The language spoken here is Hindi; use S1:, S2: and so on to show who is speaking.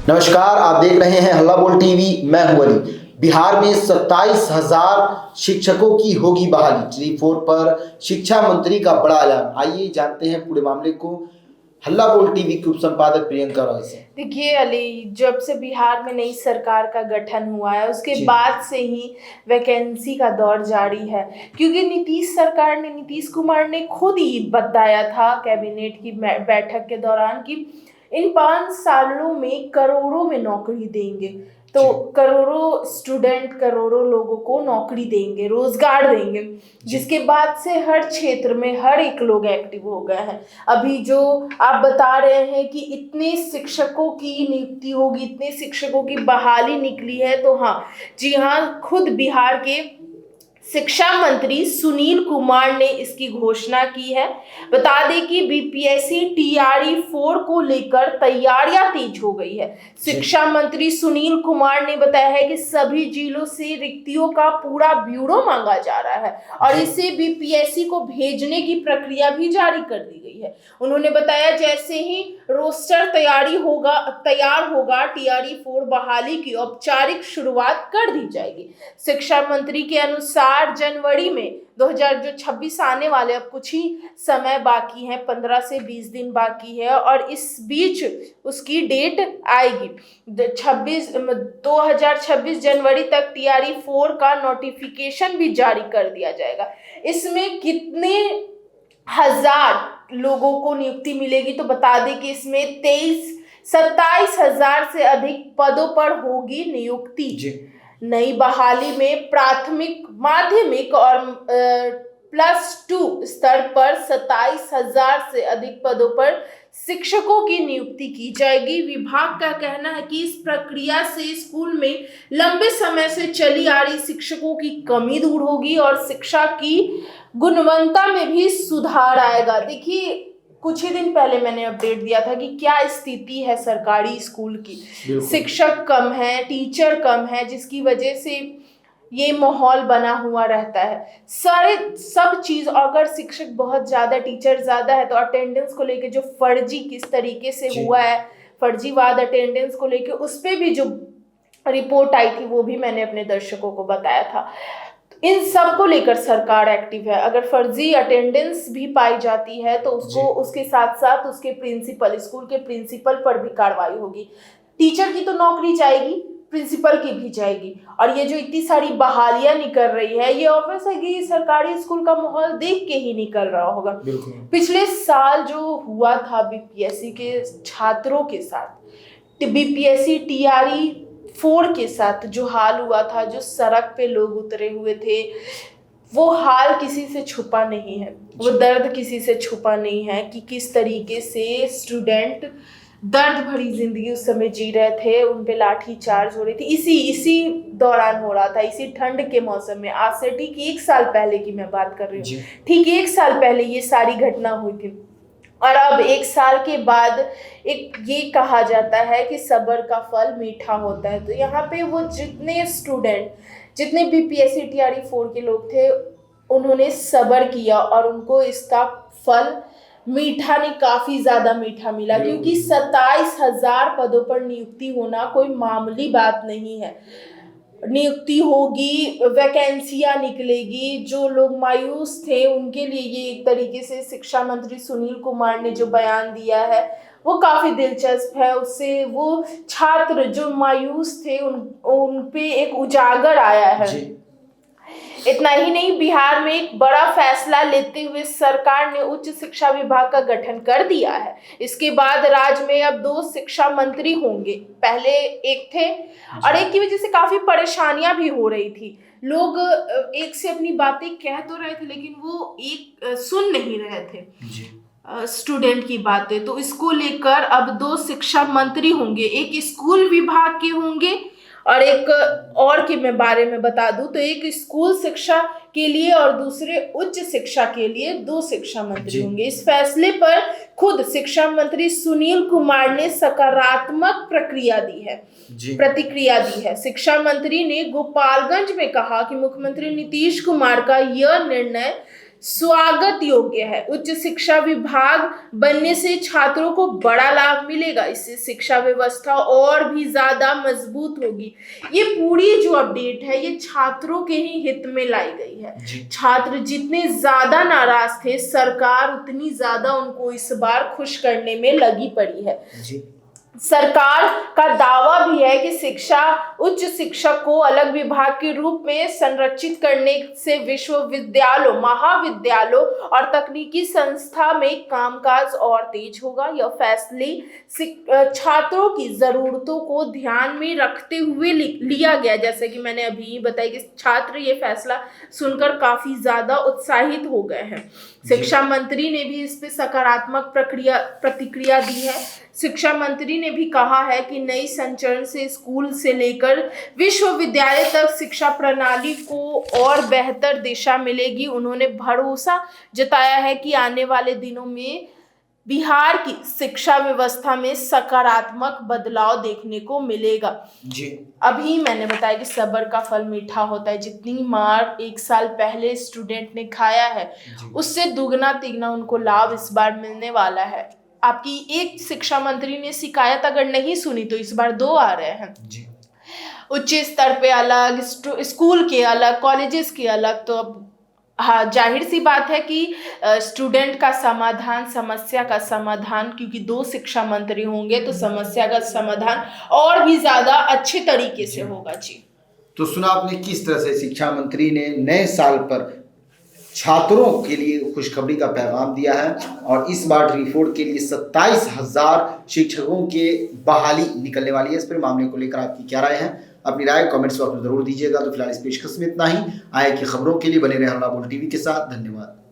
S1: नमस्कार, आप देख रहे हैं हल्ला बोल टीवी। मैं हूं अली। बिहार में 27,000 शिक्षकों की होगी बहाली। टेली4 पर शिक्षा मंत्री का बड़ा ऐलान। आइए जानते हैं पूरे मामले को हल्ला बोल टीवी की उप संपादक प्रियंका रॉय से।
S2: देखिए अली, जब से बिहार में नई सरकार का गठन हुआ है उसके बाद से ही वैकेंसी का दौर जारी है। क्योंकि नीतीश कुमार ने खुद ही बताया था कैबिनेट की बैठक के दौरान कि इन 5 सालों में करोड़ों में नौकरी देंगे। तो करोड़ों स्टूडेंट, करोड़ों लोगों को नौकरी देंगे, रोजगार देंगे, जिसके बाद से हर क्षेत्र में हर एक लोग एक्टिव हो गए हैं। अभी जो आप बता रहे हैं कि इतने शिक्षकों की नियुक्ति होगी, इतने शिक्षकों की बहाली निकली है, तो हाँ जी हाँ, खुद बिहार के शिक्षा मंत्री सुनील कुमार ने इसकी घोषणा की है। बता दें कि बीपीएससी टीआरई 4 को लेकर तैयारियां तेज हो गई है। शिक्षा मंत्री सुनील कुमार ने बताया है कि सभी जिलों से रिक्तियों का पूरा ब्यूरो मांगा जा रहा है और इसे बीपीएससी को भेजने की प्रक्रिया भी जारी कर दी गई है। उन्होंने बताया जैसे ही रोस्टर तैयार होगा टीआरई 4 बहाली की औपचारिक शुरुआत कर दी जाएगी। शिक्षा मंत्री के अनुसार जनवरी में 2026 आने वाले, अब कुछ ही समय बाकी है, 15 से 20 दिन बाकी है और इस बीच उसकी डेट आएगी। 2026 जनवरी तक टीआरई 4 का नोटिफिकेशन भी जारी कर दिया जाएगा। इसमें कितने हजार लोगों को नियुक्ति मिलेगी, तो बता दें कि इसमें 27,000 से अधिक पदों पर होगी नियुक्ति। नई बहाली में प्राथमिक, माध्यमिक और +2 स्तर पर 27,000 से अधिक पदों पर शिक्षकों की नियुक्ति की जाएगी। विभाग का कहना है कि इस प्रक्रिया से स्कूल में लंबे समय से चली आ रही शिक्षकों की कमी दूर होगी और शिक्षा की गुणवत्ता में भी सुधार आएगा। देखिए, कुछ ही दिन पहले मैंने अपडेट दिया था कि क्या स्थिति है सरकारी स्कूल की। शिक्षक कम है, टीचर कम है, जिसकी वजह से ये माहौल बना हुआ रहता है। सब चीज, अगर शिक्षक बहुत ज्यादा, टीचर ज्यादा है, तो अटेंडेंस को लेके जो फर्जी किस तरीके से हुआ है, फर्जीवाद अटेंडेंस को लेके, उस पे भी जो रिपोर्ट आई थी वो भी मैंने अपने दर्शकों को बताया था। इन सब को लेकर सरकार एक्टिव है। अगर फर्जी अटेंडेंस भी पाई जाती है तो उसको, उसके साथ साथ उसके प्रिंसिपल, स्कूल के प्रिंसिपल पर भी कार्रवाई होगी। टीचर की तो नौकरी जाएगी, प्रिंसिपल की भी जाएगी। और ये जो इतनी सारी बहालियां निकल रही है, ये ऑब्वियस है कि सरकारी स्कूल का माहौल देख के ही निकल रहा होगा। पिछले साल जो हुआ था बीपीएससी के छात्रों के साथ, बीपीएससी टीआरई 4 के साथ जो हाल हुआ था, जो सड़क पे लोग उतरे हुए थे, वो हाल किसी से छुपा नहीं है, वो दर्द किसी से छुपा नहीं है कि किस तरीके से स्टूडेंट दर्द भरी जिंदगी उस समय जी रहे थे। उन पे लाठी चार्ज हो रही थी, इसी दौरान हो रहा था, इसी ठंड के मौसम में। आज से ठीक 1 साल पहले की मैं बात कर रही हूँ, ठीक 1 साल पहले ये सारी घटना हुई थी। और अब 1 साल के बाद एक ये कहा जाता है कि सब्र का फल मीठा होता है। तो यहाँ पे वो जितने स्टूडेंट, जितने बीपीएससी टीआरई 4 के लोग थे, उन्होंने सब्र किया और उनको इसका फल मीठा नहीं, काफी ज्यादा मीठा मिला। क्योंकि 27,000 पदों पर नियुक्ति होना कोई मामूली बात नहीं है। नियुक्ति होगी, वैकेंसियां निकलेगी, जो लोग मायूस थे उनके लिए ये एक तरीके से शिक्षा मंत्री सुनील कुमार ने जो बयान दिया है वो काफी दिलचस्प है। उससे वो छात्र जो मायूस थे उन पे एक उजागर आया है। इतना ही नहीं, बिहार में एक बड़ा फैसला लेते हुए सरकार ने उच्च शिक्षा विभाग का गठन कर दिया है। इसके बाद राज्य में अब 2 शिक्षा मंत्री होंगे। पहले एक थे और एक की वजह से काफी परेशानियां भी हो रही थी। लोग एक से अपनी बातें कह तो रहे थे, लेकिन वो एक सुन नहीं रहे थे स्टूडेंट की बातें। तो इसको लेकर अब 2 शिक्षा मंत्री होंगे, एक स्कूल विभाग के होंगे और एक और के मैं बारे में बता दूं तो एक स्कूल शिक्षा के लिए और दूसरे उच्च शिक्षा के लिए 2 शिक्षा मंत्री होंगे। इस फैसले पर खुद शिक्षा मंत्री सुनील कुमार ने सकारात्मक प्रतिक्रिया दी है। शिक्षा मंत्री ने गोपालगंज में कहा कि मुख्यमंत्री नीतीश कुमार का यह निर्णय स्वागत योग्य है। उच्च शिक्षा विभाग बनने से छात्रों को बड़ा लाभ मिलेगा। इससे शिक्षा व्यवस्था और भी ज्यादा मजबूत होगी। ये पूरी जो अपडेट है ये छात्रों के ही हित में लाई गई है। छात्र जितने ज्यादा नाराज थे, सरकार उतनी ज्यादा उनको इस बार खुश करने में लगी पड़ी है। सरकार का दावा भी है कि उच्च शिक्षा को अलग विभाग के रूप में संरक्षित करने से विश्वविद्यालयों, महाविद्यालयों और तकनीकी संस्था में कामकाज और तेज होगा। यह फैसले छात्रों की जरूरतों को ध्यान में रखते हुए लिया गया। जैसे कि मैंने अभी बताया कि छात्र ये फैसला सुनकर काफी ज्यादा उत्साहित हो गए हैं। शिक्षा मंत्री ने भी इस पे सकारात्मक प्रतिक्रिया दी है। शिक्षा मंत्री ने भी कहा है कि नई संचरण से स्कूल से लेकर विश्वविद्यालय तक शिक्षा प्रणाली को और बेहतर दिशा मिलेगी। उन्होंने भरोसा जताया है कि आने वाले दिनों में बिहार की शिक्षा व्यवस्था में सकारात्मक बदलाव देखने को मिलेगा।
S1: जी,
S2: अभी मैंने बताया कि सब्र का फल मीठा होता है। जितनी मार एक साल पहले स्टूडेंट ने खाया है, उससे दुगना तिगना उनको लाभ इस बार मिलने वाला है। आपकी एक शिक्षा मंत्री ने शिकायत अगर नहीं सुनी तो इस बार 2 आ रहे हैं। उच्च स्तर पे अलग, स्कूल के अलग, कॉलेजेस के अलग। तो अब हाँ, जाहिर सी बात है कि स्टूडेंट का समाधान, समस्या का समाधान, क्योंकि 2 शिक्षा मंत्री होंगे तो समस्या का समाधान और भी ज्यादा अच्छे तरीके से होगा। जी,
S1: तो सुना आपने किस तरह से शिक्षा मंत्री ने नए साल पर छात्रों के लिए खुशखबरी का पैगाम दिया है और इस बार ट्री4 के लिए 27,000 शिक्षकों के बहाली निकलने वाली है। इस पर मामले को लेकर आपकी क्या राय है? अपनी राय कमेंट्स बॉक्स में जरूर दीजिएगा। तो फिलहाल इस पेशकश में इतना ही। आए की खबरों के लिए बने रहे हल्ला बोल टीवी के साथ। धन्यवाद।